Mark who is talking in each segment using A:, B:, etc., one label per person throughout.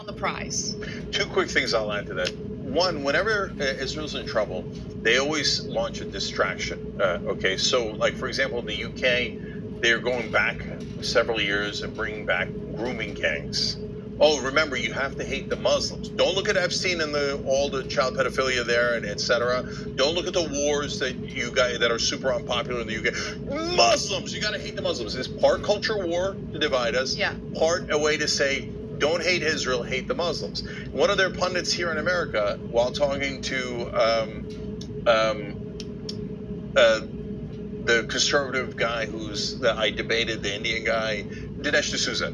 A: the prize.
B: Two quick things I'll add to that. One, whenever Israel's in trouble, they always launch a distraction. Okay, so like for example, in the UK, they're going back several years and bringing back grooming gangs. Oh, remember, you have to hate the Muslims. Don't look at Epstein and all the child pedophilia there and etc. Don't look at the wars that you guys that are super unpopular in the UK. Muslims, you got to hate the Muslims. It's part culture war to divide us.
A: Yeah.
B: Part a way to say, don't hate Israel, hate the Muslims. One of their pundits here in America, while talking to the conservative guy that I debated, the Indian guy, Dinesh D'Souza,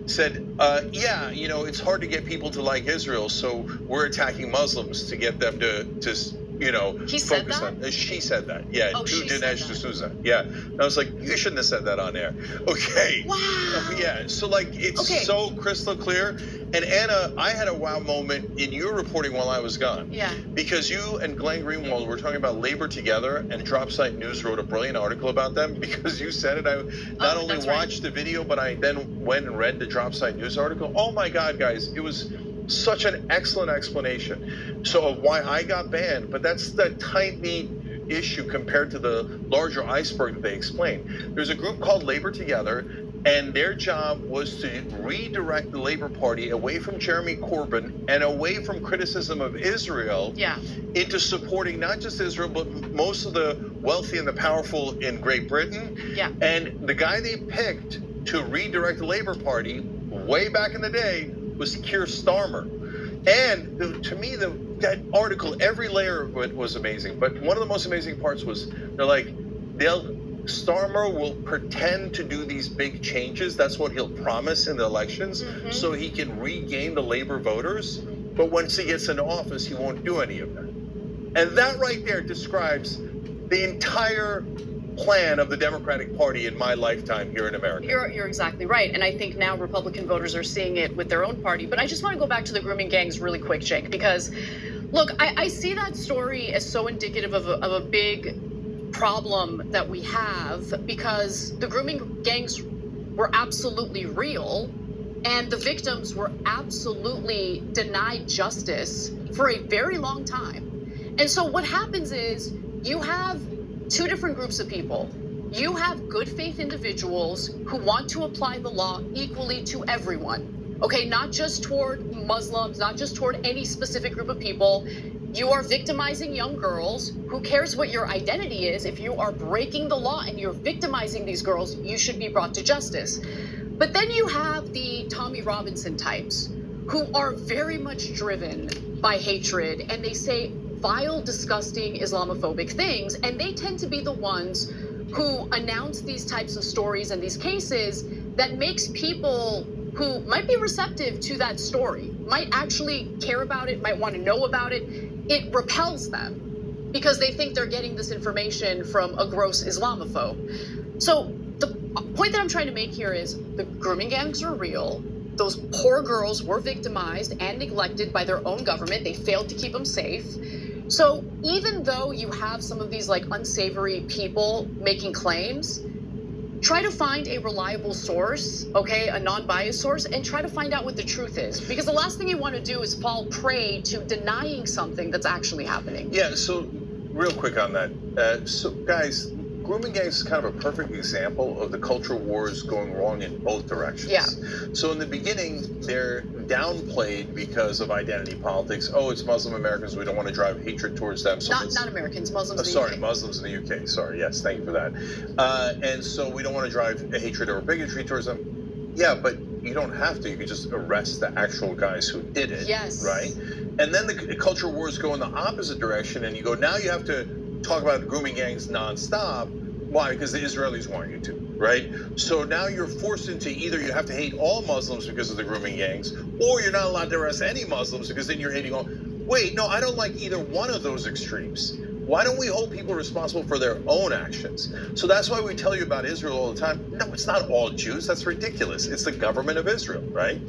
B: said, yeah, you know, it's hard to get people to like Israel, so we're attacking Muslims to get them to you know,
A: he said
B: focus
A: that?
B: on. She said that, yeah,
A: Oh,
B: to
A: she said
B: Dinesh
A: that.
B: D'Souza, yeah. And I was like, you shouldn't have said that on air. Okay.
A: Wow.
B: Yeah, so like it's
A: Okay.
B: so crystal clear. And Anna, I had a wow moment in your reporting while I was gone.
A: Yeah.
B: Because you and Glenn Greenwald were talking about labor together, and Dropsite News wrote a brilliant article about them because you said it. I not only watched the video, but I then went and read the Dropsite News article. Oh my God, guys, it was such an excellent explanation. So of why I got banned, but that's the tiny issue compared to the larger iceberg that they explained. There's a group called Labor Together, and their job was to redirect the Labor Party away from Jeremy Corbyn and away from criticism of Israel into supporting not just Israel, but most of the wealthy and the powerful in Great Britain.
A: Yeah.
B: And the guy they picked to redirect the Labor Party way back in the day was Keir Starmer. And to me, that article, every layer of it was amazing. But one of the most amazing parts was they're like, Starmer will pretend to do these big changes. That's what he'll promise in the elections, so he can regain the Labor voters. But once he gets into office, he won't do any of that. And that right there describes the entire plan of the Democratic Party in my lifetime here in America.
A: You're exactly right. And I think now Republican voters are seeing it with their own party. But I just want to go back to the grooming gangs really quick, Cenk, because look, I see that story as so indicative of a big problem that we have, because the grooming gangs were absolutely real and the victims were absolutely denied justice for a very long time. And so what happens is you have two different groups of people. You have good faith individuals who want to apply the law equally to everyone. Okay, not just toward Muslims, not just toward any specific group of people. You are victimizing young girls. Who cares what your identity is? If you are breaking the law and you're victimizing these girls, you should be brought to justice. But then you have the Tommy Robinson types who are very much driven by hatred, and they say vile, disgusting, Islamophobic things, and they tend to be the ones who announce these types of stories and these cases that makes people who might be receptive to that story, might actually care about it, might want to know about it. It repels them because they think they're getting this information from a gross Islamophobe. So the point that I'm trying to make here is the grooming gangs are real. Those poor girls were victimized and neglected by their own government. They failed to keep them safe. So even though you have some of these like unsavory people making claims, try to find a reliable source, okay, a non-biased source, and try to find out what the truth is. Because the last thing you want to do is fall prey to denying something that's actually happening.
B: Yeah, so real quick on that. So guys, grooming gangs is kind of a perfect example of the culture wars going wrong in both directions.
A: Yeah.
B: So in the beginning, they're downplayed because of identity politics. Oh, it's Muslim Americans. We don't want to drive hatred towards them. So
A: not Americans, Muslims.
B: Sorry, Muslims in the UK. Sorry, yes, thank you for that. And so we don't want to drive a hatred or bigotry towards them. Yeah, but you don't have to. You can just arrest the actual guys who did it.
A: Yes.
B: Right? And then the culture wars go in the opposite direction, and you go, now you have to talk about grooming gangs nonstop. Why? Because the Israelis want you to, right? So now you're forced into either you have to hate all Muslims because of the grooming gangs, or you're not allowed to arrest any Muslims because then you're hating all. Wait, no, I don't like either one of those extremes. Why don't we hold people responsible for their own actions? So that's why we tell you about Israel all the time. No, it's not all Jews. That's ridiculous. It's the government of Israel, right?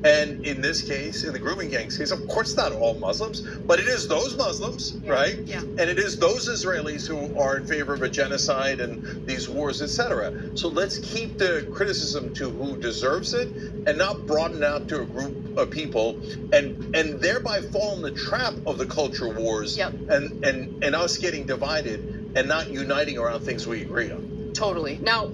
B: And in this case, in the grooming gang's case, of course not all Muslims, but it is those Muslims, right?
A: Yeah.
B: And it is those Israelis who are in favor of a genocide and these wars, etc. So let's keep the criticism to who deserves it and not broaden out to a group of people and thereby fall in the trap of the culture wars and us getting divided and not uniting around things we agree on.
A: Totally. Now,